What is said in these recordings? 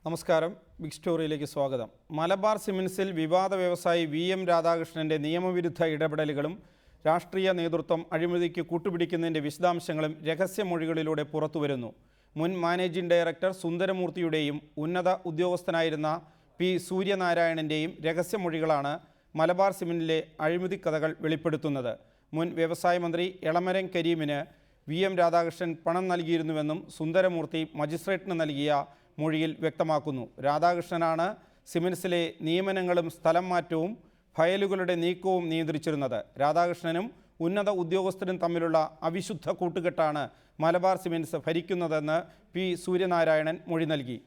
നമസ്കാരം. ബിഗ് സ്റ്റോറിയിലേക്ക് സ്വാഗതം. മലബാർ സിമൻസിൽ വിവാദ വ്യവസായി VM രാധാകൃഷ്ണൻ്റെ നിയമവിരുദ്ധ ഇടപെടലുകളും രാഷ്ട്രീയ നേതൃത്വം അഴിമതിക്ക് കൂട്ടുപിടിക്കുന്നതിൻ്റെ വിശദാംശങ്ങളും രഹസ്യമൊഴികളിലൂടെ പുറത്തുവരുന്നു. മുൻ മാനേജിംഗ് ഡയറക്ടർ സുന്ദരമൂർത്തിയുടെയും ഉന്നത ഉദ്യോഗസ്ഥനായിരുന്ന P. സൂര്യനാരായണൻ്റെയും രഹസ്യമൊഴികളാണ് മലബാർ സിമൻറ്റിലെ അഴിമതി കഥകൾ വെളിപ്പെടുത്തുന്നത്. മുൻ വ്യവസായ മന്ത്രി എളമരം കരീമിന് VM രാധാകൃഷ്ണൻ പണം നൽകിയിരുന്നുവെന്നും സുന്ദരമൂർത്തി മജിസ്ട്രേറ്റിന് നൽകിയ മൊഴിയിൽ വ്യക്തമാക്കുന്നു. രാധാകൃഷ്ണനാണ് സിമൻസിലെ നിയമനങ്ങളും സ്ഥലം മാറ്റവും ഫയലുകളുടെ നീക്കവും നിയന്ത്രിച്ചിരുന്നത്. രാധാകൃഷ്ണനും ഉന്നത ഉദ്യോഗസ്ഥരും തമ്മിലുള്ള അവിശുദ്ധ കൂട്ടുകെട്ടാണ് മലബാർ സിമൻസ് ഭരിക്കുന്നതെന്ന് P. സൂര്യനാരായണൻ മൊഴി നൽകി.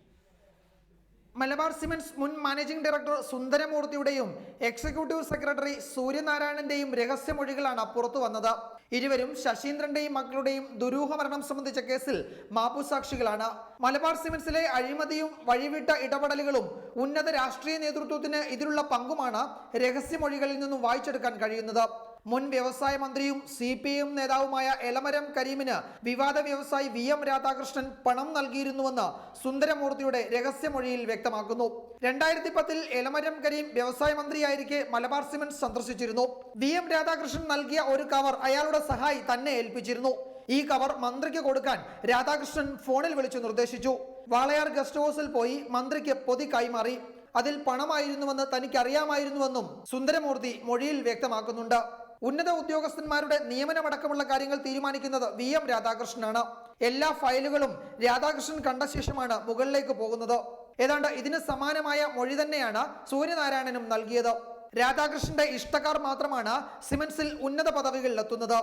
മലബാർ സിമൻസ് മുൻ മാനേജിംഗ് ഡയറക്ടർ സുന്ദരമൂർത്തിയുടെയും എക്സിക്യൂട്ടീവ് സെക്രട്ടറി സൂര്യനാരായണന്റെയും രഹസ്യമൊഴികളാണ് പുറത്തു വന്നത്. ഇരുവരും ശശീന്ദ്രന്റെയും മക്കളുടെയും ദുരൂഹ മരണം സംബന്ധിച്ച കേസിൽ മാപ്പുസാക്ഷികളാണ്. മലബാർ സിമൻസിലെ അഴിമതിയും വഴിവിട്ട ഇടപെടലുകളും ഉന്നത രാഷ്ട്രീയ നേതൃത്വത്തിന് ഇതിലുള്ള പങ്കുമാണ് രഹസ്യമൊഴികളിൽ നിന്നും വായിച്ചെടുക്കാൻ കഴിയുന്നത്. മുൻ വ്യവസായ മന്ത്രിയും CPM നേതാവുമായ എളമരം കരീമിന് വിവാദ വ്യവസായി VM രാധാകൃഷ്ണൻ പണം നൽകിയിരുന്നുവെന്ന് സുന്ദരമൂർത്തിയുടെ രഹസ്യമൊഴിയിൽ വ്യക്തമാക്കുന്നു. 2010 എളമരം കരീം വ്യവസായ മന്ത്രിയായിരിക്കെ മലബാർ സിമൻസ് സന്ദർശിച്ചിരുന്നു. VM രാധാകൃഷ്ണൻ നൽകിയ ഒരു കവർ അയാളുടെ സഹായി തന്നെ ഏൽപ്പിച്ചിരുന്നു. ഈ കവർ മന്ത്രിക്ക് കൊടുക്കാൻ രാധാകൃഷ്ണൻ ഫോണിൽ വിളിച്ചു നിർദ്ദേശിച്ചു. വാളയാർ ഗസ്റ്റ് ഹൗസിൽ പോയി മന്ത്രിക്ക് പൊതി കൈമാറി. അതിൽ പണമായിരുന്നുവെന്ന് തനിക്ക് അറിയാമായിരുന്നുവെന്നും സുന്ദരമൂർത്തി മൊഴിയിൽ വ്യക്തമാക്കുന്നുണ്ട്. ഉന്നത ഉദ്യോഗസ്ഥന്മാരുടെ നിയമനമടക്കമുള്ള കാര്യങ്ങൾ തീരുമാനിക്കുന്നത് VM രാധാകൃഷ്ണനാണ്. എല്ലാ ഫയലുകളും രാധാകൃഷ്ണൻ കണ്ട ശേഷമാണ് മുകളിലേക്ക് പോകുന്നത്. ഏതാണ്ട് ഇതിന് സമാനമായ മൊഴി തന്നെയാണ് സൂര്യനാരായണനും നൽകിയത്. രാധാകൃഷ്ണന്റെ ഇഷ്ടക്കാർ മാത്രമാണ് സിമൻസിൽ ഉന്നത പദവികളിൽ എത്തുന്നത്.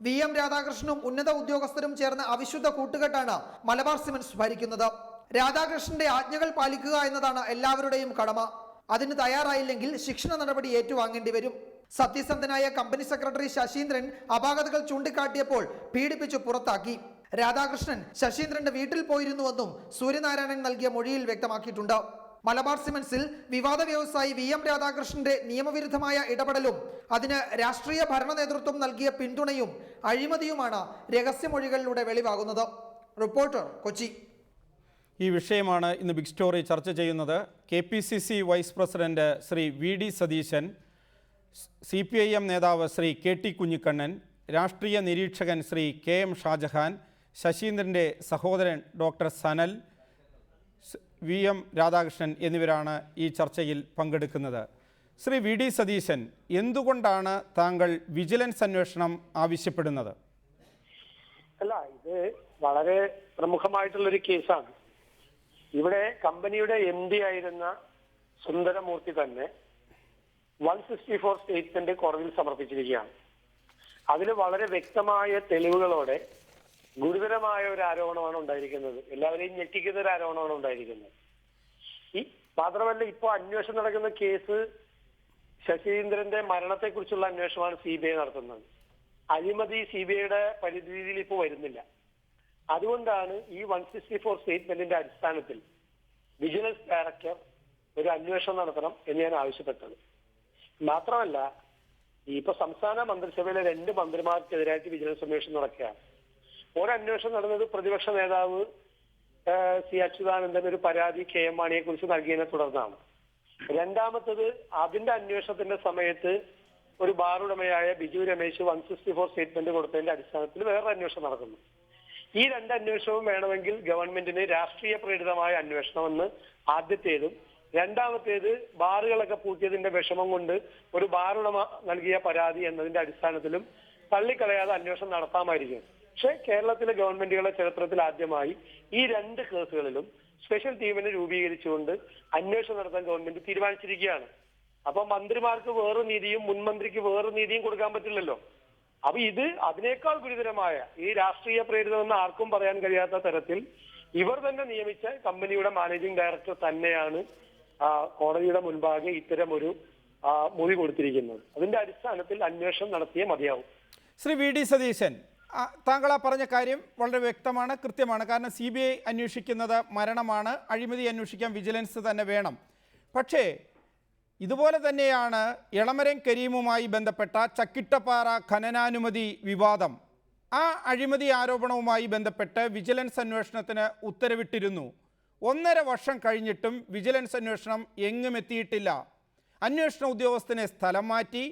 VM രാധാകൃഷ്ണനും ഉന്നത ഉദ്യോഗസ്ഥരും ചേർന്ന അവിശുദ്ധ കൂട്ടുകെട്ടാണ് മലബാർ സിമൻസ് ഭരിക്കുന്നത്. രാധാകൃഷ്ണന്റെ ആജ്ഞകൾ പാലിക്കുക എന്നതാണ് എല്ലാവരുടെയും കടമ. അതിന് തയ്യാറായില്ലെങ്കിൽ ശിക്ഷണ നടപടി ഏറ്റുവാങ്ങേണ്ടി വരും. സത്യസന്ധനായ കമ്പനി സെക്രട്ടറി ശശീന്ദ്രൻ അപാകതകൾ ചൂണ്ടിക്കാട്ടിയപ്പോൾ പീഡിപ്പിച്ചു പുറത്താക്കി. രാധാകൃഷ്ണൻ ശശീന്ദ്രന്റെ വീട്ടിൽ പോയിരുന്നുവെന്നും സൂര്യനാരായണൻ നൽകിയ മൊഴിയിൽ വ്യക്തമാക്കിയിട്ടുണ്ട്. മലബാർ സിമൻസിൽ വിവാദ വ്യവസായി VM രാധാകൃഷ്ണന്റെ നിയമവിരുദ്ധമായ ഇടപെടലും അതിന് രാഷ്ട്രീയ ഭരണ നേതൃത്വം നൽകിയ പിന്തുണയും അഴിമതിയുമാണ് രഹസ്യമൊഴികളിലൂടെ വെളിവാകുന്നത്. റിപ്പോർട്ടർ, കൊച്ചി. ഈ വിഷയമാണ് ഇന്ന് ബിഗ് സ്റ്റോറി ചർച്ച ചെയ്യുന്നത്. KPCC vice president Shri VD Satheesan, CPIM നേതാവ് ശ്രീ KT കുഞ്ഞിക്കണ്ണൻ, രാഷ്ട്രീയ നിരീക്ഷകൻ ശ്രീ KM ഷാജഹാൻ, ശശീന്ദ്രൻ്റെ സഹോദരൻ ഡോക്ടർ സനൽ, VM രാധാകൃഷ്ണൻ എന്നിവരാണ് ഈ ചർച്ചയിൽ പങ്കെടുക്കുന്നത്. ശ്രീ VD സതീശൻ, എന്തുകൊണ്ടാണ് താങ്കൾ വിജിലൻസ് അന്വേഷണം ആവശ്യപ്പെടുന്നത്? അല്ല, ഇത് വളരെ പ്രമുഖമായിട്ടുള്ളൊരു കേസാണ്. ഇവിടെ കമ്പനിയുടെ MD ആയിരുന്ന സുന്ദരമൂർത്തി തന്നെ 164 സ്റ്റേറ്റ്മെന്റ് കോടതിയിൽ സമർപ്പിച്ചിരിക്കുകയാണ്. അതിൽ വളരെ വ്യക്തമായ തെളിവുകളോടെ ഗുരുതരമായ ഒരു ആരോപണമാണ് ഉണ്ടായിരിക്കുന്നത്. എല്ലാവരെയും ഞെട്ടിക്കുന്ന ഒരു ആരോപണമാണ് ഉണ്ടായിരിക്കുന്നത്. മാത്രമല്ല, ഇപ്പോൾ അന്വേഷണം നടക്കുന്ന കേസ് ശശീന്ദ്രന്റെ മരണത്തെക്കുറിച്ചുള്ള അന്വേഷണമാണ് CBI നടത്തുന്നത്. അഴിമതി CBIയുടെ പരിധിയിൽ ഇപ്പോൾ വരുന്നില്ല. അതുകൊണ്ടാണ് ഈ 164 സ്റ്റേറ്റ്മെന്റിന്റെ അടിസ്ഥാനത്തിൽ വിജിലൻസ് ഡയറക്ടർ ഒരു അന്വേഷണം നടത്തണം എന്ന് ഞാൻ ആവശ്യപ്പെട്ടത്. മാത്രമല്ല, ഇപ്പൊ സംസ്ഥാന മന്ത്രിസഭയിലെ 2 മന്ത്രിമാർക്കെതിരായിട്ട് വിജിലൻസ് അന്വേഷണം നടക്കുകയാണ്. ഒരന്വേഷണം നടന്നത് പ്രതിപക്ഷ നേതാവ് C. അച്യുതാനന്ദൻ ഒരു പരാതി KM മാണിയെ കുറിച്ച് നൽകിയതിനെ തുടർന്നാണ്. രണ്ടാമത്തത്, അതിന്റെ അന്വേഷണത്തിന്റെ സമയത്ത് ഒരു ബാർ ഉടമയായ ബിജു രമേശ് 164 സ്റ്റേറ്റ്മെന്റ് കൊടുത്തതിന്റെ അടിസ്ഥാനത്തിൽ വേറൊരു അന്വേഷണം നടക്കുന്നു. ഈ 2 അന്വേഷണവും വേണമെങ്കിൽ ഗവൺമെന്റിന് രാഷ്ട്രീയ പ്രേരിതമായ അന്വേഷണമെന്ന് ആദ്യത്തേതും, രണ്ടാമത്തേത് ബാറുകളൊക്കെ പൂട്ടിയതിന്റെ വിഷമം കൊണ്ട് ഒരു ബാറുടമ നൽകിയ പരാതി എന്നതിന്റെ അടിസ്ഥാനത്തിലും തള്ളിക്കളയാതെ അന്വേഷണം നടത്താമായിരിക്കും. പക്ഷെ കേരളത്തിലെ ഗവൺമെന്റുകളുടെ ചരിത്രത്തിൽ ആദ്യമായി ഈ 2 കേസുകളിലും സ്പെഷ്യൽ ടീമിനെ രൂപീകരിച്ചുകൊണ്ട് അന്വേഷണം നടത്താൻ ഗവൺമെന്റ് തീരുമാനിച്ചിരിക്കുകയാണ്. അപ്പൊ മന്ത്രിമാർക്ക് വേറൊരു നീതിയും മുൻമന്ത്രിക്ക് വേറൊരു നീതിയും കൊടുക്കാൻ പറ്റില്ലല്ലോ. അപ്പൊ ഇത് അതിനേക്കാൾ ഗുരുതരമായ, ഈ രാഷ്ട്രീയ പ്രേരിതമെന്ന് ആർക്കും പറയാൻ കഴിയാത്ത തരത്തിൽ ഇവർ തന്നെ നിയമിച്ച കമ്പനിയുടെ മാനേജിംഗ് ഡയറക്ടർ തന്നെയാണ് കോടതിയുടെ മുൻപാകെ ഇത്തരം ഒരു മൊഴി കൊടുത്തിരിക്കുന്നത്. അതിന്റെ അടിസ്ഥാനത്തിൽ അന്വേഷണം നടത്തിയേ മതിയാവും. ശ്രീ VD സതീശൻ, താങ്കൾ ആ പറഞ്ഞ കാര്യം വളരെ വ്യക്തമാണ്, കൃത്യമാണ്. കാരണം CBI അന്വേഷിക്കുന്നത് മരണമാണ്, അഴിമതി അന്വേഷിക്കാൻ വിജിലൻസ് തന്നെ വേണം. പക്ഷേ ഇതുപോലെ തന്നെയാണ് എളമരം കരീമുമായി ബന്ധപ്പെട്ട ചക്കിട്ടപ്പാറ ഖനനാനുമതി വിവാദം. ആ അഴിമതി ആരോപണവുമായി ബന്ധപ്പെട്ട് വിജിലൻസ് അന്വേഷണത്തിന് ഉത്തരവിട്ടിരുന്നു. 1.5 വർഷം കഴിഞ്ഞിട്ടും വിജിലൻസ് അന്വേഷണം എങ്ങും എത്തിയിട്ടില്ല. അന്വേഷണ ഉദ്യോഗസ്ഥനെ സ്ഥലം മാറ്റി,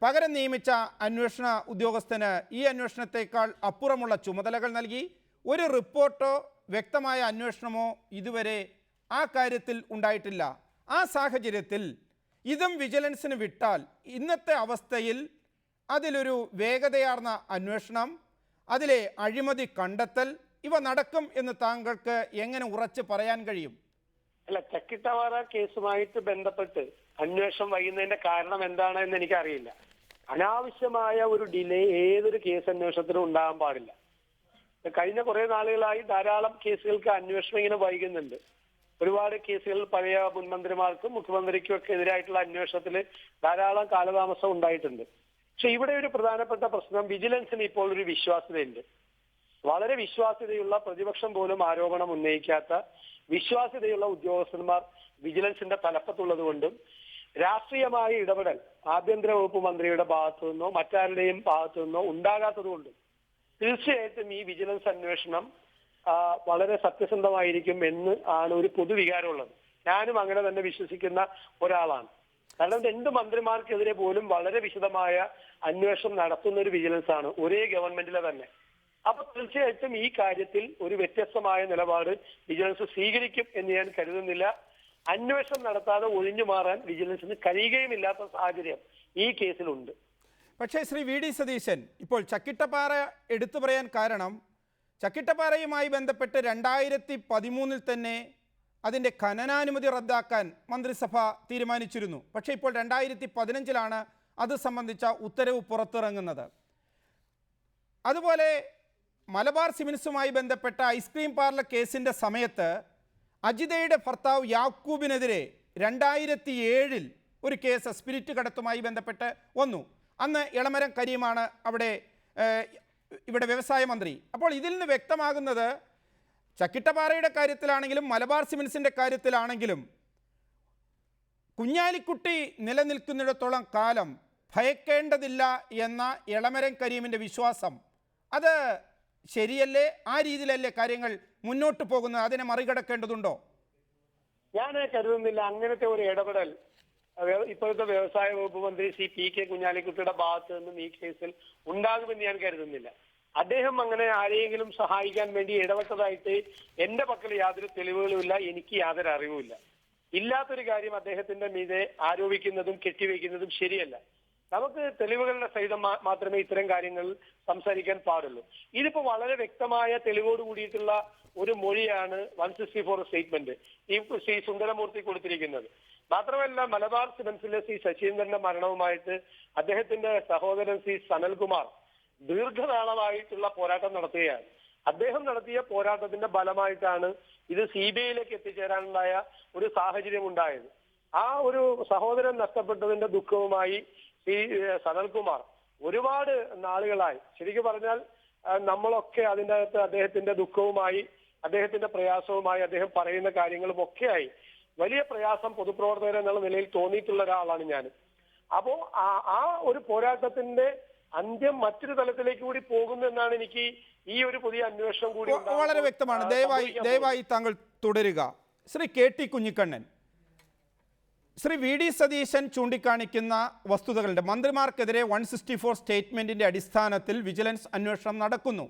പകരം നിയമിച്ച അന്വേഷണ ഉദ്യോഗസ്ഥന് ഈ അന്വേഷണത്തേക്കാൾ അപ്പുറമുള്ള ചുമതലകൾ നൽകി. ഒരു റിപ്പോർട്ടോ വ്യക്തമായ അന്വേഷണമോ ഇതുവരെ ആ കാര്യത്തിൽ ഉണ്ടായിട്ടില്ല. ആ സാഹചര്യത്തിൽ ഇതും വിജിലൻസിന് വിട്ടാൽ ഇന്നത്തെ അവസ്ഥയിൽ അതിലൊരു വേഗതയാർന്ന അന്വേഷണം, അതിലെ അഴിമതി കണ്ടെത്തൽ ഇവ നടക്കും എന്ന് താങ്കൾക്ക് എങ്ങനെ ഉറച്ചു പറയാൻ കഴിയും? അല്ല, ചക്കിട്ടപാറ കേസുമായിട്ട് ബന്ധപ്പെട്ട് അന്വേഷണം വൈകുന്നതിന്റെ കാരണം എന്താണെന്ന് എനിക്കറിയില്ല. അനാവശ്യമായ ഒരു ഡിലേ ഏതൊരു കേസ് അന്വേഷണത്തിനും ഉണ്ടാകാൻ പാടില്ല. കഴിഞ്ഞ കുറെ നാളുകളായി ധാരാളം കേസുകൾക്ക് അന്വേഷണം ഇങ്ങനെ വൈകുന്നുണ്ട്. ഒരുപാട് കേസുകൾ പഴയ മുൻമന്ത്രിമാർക്കും മുഖ്യമന്ത്രിക്കും ഒക്കെ എതിരായിട്ടുള്ള അന്വേഷണത്തിൽ ധാരാളം കാലതാമസം ഉണ്ടായിട്ടുണ്ട്. പക്ഷെ ഇവിടെ ഒരു പ്രധാനപ്പെട്ട പ്രശ്നം, വിജിലൻസിന് ഇപ്പോൾ ഒരു വിശ്വാസ്യതയുണ്ട്. വളരെ വിശ്വാസ്യതയുള്ള, പ്രതിപക്ഷം പോലും ആരോപണം ഉന്നയിക്കാത്ത വിശ്വാസ്യതയുള്ള ഉദ്യോഗസ്ഥന്മാർ വിജിലൻസിന്റെ തലപ്പത്തുള്ളത് കൊണ്ടും രാഷ്ട്രീയമായ ഇടപെടൽ ആഭ്യന്തര വകുപ്പ് മന്ത്രിയുടെ ഭാഗത്തു നിന്നോ മറ്റാരുടെയും ഭാഗത്തു നിന്നോ ഉണ്ടാകാത്തത് കൊണ്ടും തീർച്ചയായിട്ടും ഈ വിജിലൻസ് അന്വേഷണം വളരെ സത്യസന്ധമായിരിക്കും എന്ന് ആണ് ഒരു പൊതുവികാരമുള്ളത്. ഞാനും അങ്ങനെ തന്നെ വിശ്വസിക്കുന്ന ഒരാളാണ്. കാരണം 2 മന്ത്രിമാർക്കെതിരെ പോലും വളരെ വിശദമായ അന്വേഷണം നടത്തുന്ന ഒരു വിജിലൻസ് ആണ്, ഒരേ ഗവൺമെന്റിലെ തന്നെ. അപ്പൊ തീർച്ചയായിട്ടും ഈ കാര്യത്തിൽ ഒരു വ്യത്യസ്തമായ നിലപാട് വിജിലൻസ് സ്വീകരിക്കും എന്ന് ഞാൻ കരുതുന്നില്ല. അന്വേഷണം നടത്താതെ ഒഴിഞ്ഞു മാറാൻ വിജിലൻസിന് കഴിയുകയുമില്ലാത്ത സാഹചര്യം ഈ കേസിലുണ്ട്. പക്ഷേ ശ്രീ വി ഡി സതീശൻ, ഇപ്പോൾ ചക്കിട്ടപ്പാറ എടുത്തു പറയാൻ കാരണം, ചക്കിട്ടപ്പാറയുമായി ബന്ധപ്പെട്ട് 2013 തന്നെ അതിൻ്റെ ഖനനാനുമതി റദ്ദാക്കാൻ മന്ത്രിസഭ തീരുമാനിച്ചിരുന്നു. പക്ഷേ ഇപ്പോൾ 2015 അത് സംബന്ധിച്ച ഉത്തരവ് പുറത്തിറങ്ങുന്നത്. അതുപോലെ മലബാർ സിമൻസുമായി ബന്ധപ്പെട്ട ഐസ്ക്രീം പാർലർ കേസിൻ്റെ സമയത്ത് അജിതയുടെ ഭർത്താവ് യാക്കൂബിനെതിരെ 2007 ഒരു കേസ് സ്പിരിറ്റ് കടത്തുമായി ബന്ധപ്പെട്ട് വന്നു. അന്ന് എളമരം കരീമാണ് ഇവിടെ വ്യവസായ മന്ത്രി. അപ്പോൾ ഇതിൽ നിന്ന് വ്യക്തമാകുന്നത് ചക്കിട്ടപ്പാറയുടെ കാര്യത്തിലാണെങ്കിലും മലബാർ സിമൻസിൻ്റെ കാര്യത്തിലാണെങ്കിലും കുഞ്ഞാലിക്കുട്ടി നിലനിൽക്കുന്നിടത്തോളം കാലം ഭയക്കേണ്ടതില്ല എന്ന എളമരം കരീമിൻ്റെ വിശ്വാസം, അത് ശരിയല്ലേ? ആ രീതിയിലല്ലേ കാര്യങ്ങൾ മുന്നോട്ട് പോകുന്നത്? അതിനെ മറികടക്കേണ്ടതുണ്ടോ? ഞാൻ കരുതുന്നില്ല അങ്ങനത്തെ ഒരു ഇടപെടൽ ഇപ്പോഴത്തെ വ്യവസായ വകുപ്പ് മന്ത്രി ശ്രീ PK കുഞ്ഞാലിക്കുട്ടിയുടെ ഭാഗത്ത് നിന്നും ഈ കേസിൽ ഉണ്ടാകുമെന്ന് ഞാൻ കരുതുന്നില്ല. അദ്ദേഹം അങ്ങനെ ആരെയെങ്കിലും സഹായിക്കാൻ വേണ്ടി ഇടപെട്ടതായിട്ട് എന്റെ പക്കൽ യാതൊരു തെളിവുകളുമില്ല, എനിക്ക് യാതൊരു അറിവുമില്ല. ഇല്ലാത്തൊരു കാര്യം അദ്ദേഹത്തിന്റെ മീതെ ആരോപിക്കുന്നതും കെട്ടിവെക്കുന്നതും ശരിയല്ല. നമുക്ക് തെളിവുകളുടെ സഹിതം മാത്രമേ ഇത്തരം കാര്യങ്ങൾ സംസാരിക്കാൻ പാടുള്ളൂ. ഇതിപ്പോ വളരെ വ്യക്തമായ തെളിവോട് കൂടിയിട്ടുള്ള ഒരു മൊഴിയാണ് 164 സ്റ്റേറ്റ്മെന്റ് ഈ ശ്രീ സുന്ദരമൂർത്തി കൊടുത്തിരിക്കുന്നത്. മാത്രമല്ല, മലബാർ സിമൻസിലെ ശ്രീ ശശീന്ദ്രന്റെ മരണവുമായിട്ട് അദ്ദേഹത്തിന്റെ സഹോദരൻ ശ്രീ സനൽകുമാർ ദീർഘനാളമായിട്ടുള്ള പോരാട്ടം നടത്തുകയാണ്. അദ്ദേഹം നടത്തിയ പോരാട്ടത്തിന്റെ ഫലമായിട്ടാണ് ഇത് CBIയിലേക്ക് എത്തിച്ചേരാനുണ്ടായ ഒരു സാഹചര്യം ഉണ്ടായത്. ആ ഒരു സഹോദരൻ നഷ്ടപ്പെട്ടതിന്റെ ദുഃഖവുമായി ശ്രീ സനൽകുമാർ ഒരുപാട് നാളുകളായി, ശരിക്കും പറഞ്ഞാൽ നമ്മളൊക്കെ അതിൻ്റെ അകത്ത് അദ്ദേഹത്തിന്റെ ദുഃഖവുമായി അദ്ദേഹത്തിന്റെ പ്രയാസവുമായി അദ്ദേഹം പറയുന്ന കാര്യങ്ങളും ഒക്കെയായി വലിയ പ്രയാസം പൊതുപ്രവർത്തകർ എന്നുള്ള നിലയിൽ തോന്നിയിട്ടുള്ള ഒരാളാണ് ഞാൻ. അപ്പോ ആ ഒരു പോരാട്ടത്തിന്റെ അന്ത്യം മറ്റൊരു തലത്തിലേക്ക് കൂടി പോകുന്നു എന്നാണ് എനിക്ക് ഈ ഒരു പുതിയ അന്വേഷണം കൂടി വളരെ വ്യക്തമാണ്. ദയവായി താങ്കൾ തുടരുക. Shri KT Kunhikannan, Shri V D Satheesan ചൂണ്ടിക്കാണിക്കുന്ന വസ്തുതകളുടെ മന്ത്രിമാർക്കെതിരെ 164 സ്റ്റേറ്റ്മെൻറ്റിൻ്റെ അടിസ്ഥാനത്തിൽ വിജിലൻസ് അന്വേഷണം നടക്കുന്നു.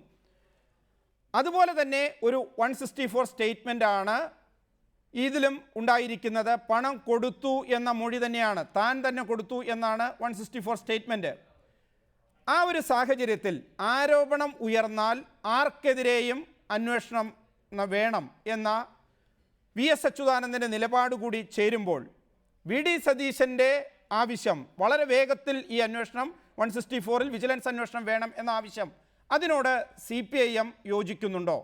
അതുപോലെ തന്നെ ഒരു 164 സ്റ്റേറ്റ്മെൻറ്റാണ് ഇതിലും ഉണ്ടായിരിക്കുന്നത്. പണം കൊടുത്തു എന്ന മൊഴി തന്നെയാണ്, താൻ തന്നെ കൊടുത്തു എന്നാണ് 164 സ്റ്റേറ്റ്മെൻറ്റ്. ആ ഒരു സാഹചര്യത്തിൽ ആരോപണം ഉയർന്നാൽ ആർക്കെതിരെയും അന്വേഷണം വേണം എന്ന VS അച്യുതാനന്ദൻ്റെ നിലപാട് കൂടി ചേരുമ്പോൾ വി ഡി സതീശൻ്റെ ആവശ്യം വളരെ വേഗത്തിൽ ഈ അന്വേഷണം 164-ൽ വിജിലൻസ് അന്വേഷണം വേണം എന്ന ആവശ്യം, അതിനോട് CPIM യോജിക്കുന്നുണ്ടോ?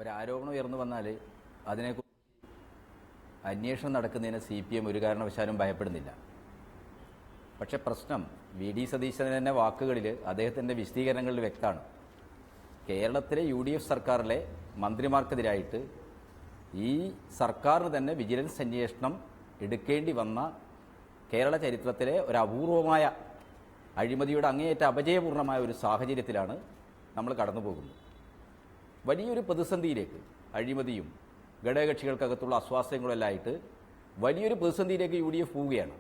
ഒരാരോപണം ഉയർന്നു വന്നാൽ അതിനെക്കുറിച്ച് അന്വേഷണം നടക്കുന്നതിന് CPM ഒരു കാരണവശാലും ഭയപ്പെടുന്നില്ല. പക്ഷെ പ്രശ്നം വി ഡി സതീശൻ്റെ വാക്കുകളിൽ അദ്ദേഹത്തിൻ്റെ വിശദീകരണങ്ങളിൽ വ്യക്തമാണ്. കേരളത്തിലെ UDF സർക്കാരിലെ മന്ത്രിമാർക്കെതിരായിട്ട് ഈ സർക്കാരിന് തന്നെ വിജിലൻസ് അന്വേഷണം എടുക്കേണ്ടി വന്ന കേരള ചരിത്രത്തിലെ ഒരു അപൂർവമായ അഴിമതിയുടെ അങ്ങേയറ്റ അപജയപൂർണമായ ഒരു സാഹചര്യത്തിലാണ് നമ്മൾ കടന്നു പോകുന്നത്. വലിയൊരു പ്രതിസന്ധിയിലേക്ക് അഴിമതിയും ഘടകകക്ഷികൾക്കകത്തുള്ള അസ്വാസ്ഥ്യങ്ങളെല്ലാം ആയിട്ട് വലിയൊരു പ്രതിസന്ധിയിലേക്ക് UDF പോവുകയാണ്.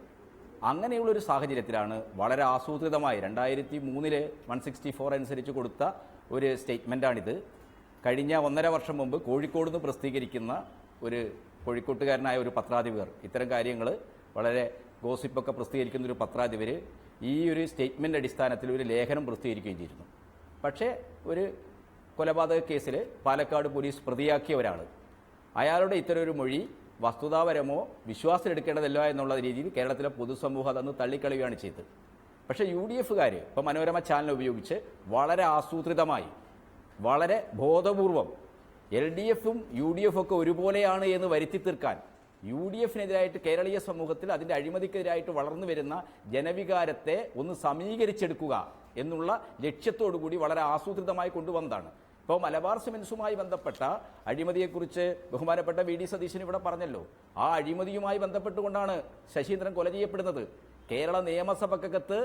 അങ്ങനെയുള്ളൊരു സാഹചര്യത്തിലാണ് വളരെ ആസൂത്രിതമായി 2003 164 അനുസരിച്ച് കൊടുത്ത ഒരു സ്റ്റേറ്റ്മെൻറ്റാണിത്. കഴിഞ്ഞ 1.5 വർഷം മുമ്പ് കോഴിക്കോട് നിന്ന് പ്രസിദ്ധീകരിക്കുന്ന ഒരു കോഴിക്കോട്ടുകാരനായ ഒരു പത്രാധിപർ ഇത്തരം കാര്യങ്ങൾ വളരെ ഗോസിപ്പൊക്കെ പ്രസിദ്ധീകരിക്കുന്ന ഒരു പത്രാധിപർ ഈ ഒരു സ്റ്റേറ്റ്മെൻ്റ് അടിസ്ഥാനത്തിൽ ഒരു ലേഖനം പ്രസിദ്ധീകരിക്കുകയും ചെയ്തിരുന്നു. പക്ഷേ ഒരു കൊലപാതക കേസിൽ പാലക്കാട് പോലീസ് പ്രതിയാക്കിയ ഒരാൾ, അയാളുടെ ഇത്തരമൊരു മൊഴി വസ്തുതാപരമോ വിശ്വാസത്തിലെടുക്കേണ്ടതല്ല എന്നുള്ള രീതിയിൽ കേരളത്തിലെ പൊതുസമൂഹം അതന്ന് തള്ളിക്കളയുകയാണ് ചെയ്തത്. പക്ഷേ UDFകാർ ഇപ്പോൾ മനോരമ ചാനൽ ഉപയോഗിച്ച് വളരെ ആസൂത്രിതമായി വളരെ ബോധപൂർവം LDFും UDF ഒക്കെ ഒരുപോലെയാണ് എന്ന് വരുത്തി തീർക്കാൻ UDFനെതിരായിട്ട് കേരളീയ സമൂഹത്തിൽ അതിൻ്റെ അഴിമതിക്കെതിരായിട്ട് വളർന്നു വരുന്ന ജനവികാരത്തെ ഒന്ന് സമീകരിച്ചെടുക്കുക എന്നുള്ള ലക്ഷ്യത്തോടു കൂടി വളരെ ആസൂത്രിതമായി കൊണ്ടുവന്നതാണ്. ഇപ്പോൾ മലബാർ സിമൻസുമായി ബന്ധപ്പെട്ട അഴിമതിയെക്കുറിച്ച് ബഹുമാനപ്പെട്ട VD സതീശൻ ഇവിടെ പറഞ്ഞല്ലോ. ആ അഴിമതിയുമായി ബന്ധപ്പെട്ടുകൊണ്ടാണ് ശശീന്ദ്രൻ കൊല ചെയ്യപ്പെടുന്നത്. കേരള നിയമസഭക്കകത്ത്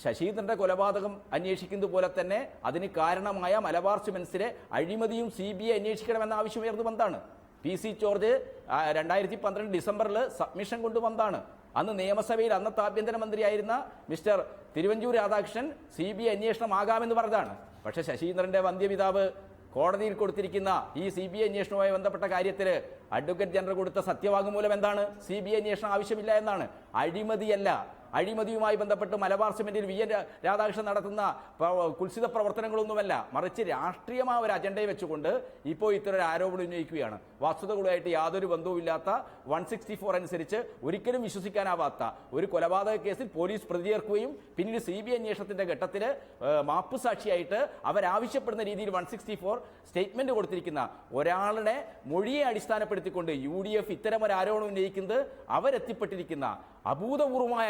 ശശീന്ദ്രന്റെ കൊലപാതകം അന്വേഷിക്കുന്നത് പോലെ തന്നെ അതിന് കാരണമായ മലബാർ സിമൻസിലെ അഴിമതിയും CBI അന്വേഷിക്കണമെന്ന ആവശ്യം ഉയർന്നു വന്നതാണ്. PC ജോർജ് 2012 ഡിസംബറിൽ സബ്മിഷൻ കൊണ്ടുവന്നതാണ്. അന്ന് നിയമസഭയിൽ അന്നത്തെ ആഭ്യന്തരമന്ത്രിയായിരുന്ന മിസ്റ്റർ തിരുവഞ്ചൂർ രാധാകൃഷ്ണൻ CBI അന്വേഷണം ആകാമെന്ന് പറഞ്ഞതാണ്. പക്ഷേ ശശീന്ദ്രന്റെ വന്ധ്യപിതാവ് കോടതിയിൽ കൊടുത്തിരിക്കുന്ന ഈ CBI അന്വേഷണവുമായി ബന്ധപ്പെട്ട കാര്യത്തിൽ അഡ്വക്കേറ്റ് ജനറൽ കൊടുത്ത സത്യവാങ്മൂലം എന്താണ്? CBI അന്വേഷണം ആവശ്യമില്ല എന്നാണ്. അഴിമതിയല്ല, അഴിമതിയുമായി ബന്ധപ്പെട്ട് മലബാർ സിമന്റിൽ VN രാധാകൃഷ്ണൻ നടത്തുന്ന കുൽസിത പ്രവർത്തനങ്ങളൊന്നുമല്ല, മറിച്ച് രാഷ്ട്രീയമായ ഒരു അജണ്ടയെ വെച്ചുകൊണ്ട് ഇപ്പോൾ ഇത്തരം ആരോപണം ഉന്നയിക്കുകയാണ്. വസ്തുതകളുമായിട്ട് യാതൊരു ബന്ധവുമില്ലാത്ത 164 അനുസരിച്ച് ഒരിക്കലും വിശ്വസിക്കാനാവാത്ത ഒരു കൊലപാതക കേസിൽ പോലീസ് പ്രതിചേർക്കുകയും പിന്നീട് CBI അന്വേഷണത്തിന്റെ ഘട്ടത്തിൽ മാപ്പുസാക്ഷിയായിട്ട് അവരാവശ്യപ്പെടുന്ന രീതിയിൽ 164 സ്റ്റേറ്റ്മെന്റ് കൊടുത്തിരിക്കുന്ന ഒരാളുടെ മൊഴിയെ അടിസ്ഥാനപ്പെടുത്തിക്കൊണ്ട് UDF ഇത്തരം ഒരു ആരോപണം ഉന്നയിക്കുന്നത് അവരെത്തിപ്പെട്ടിരിക്കുന്ന അഭൂതപൂർവമായ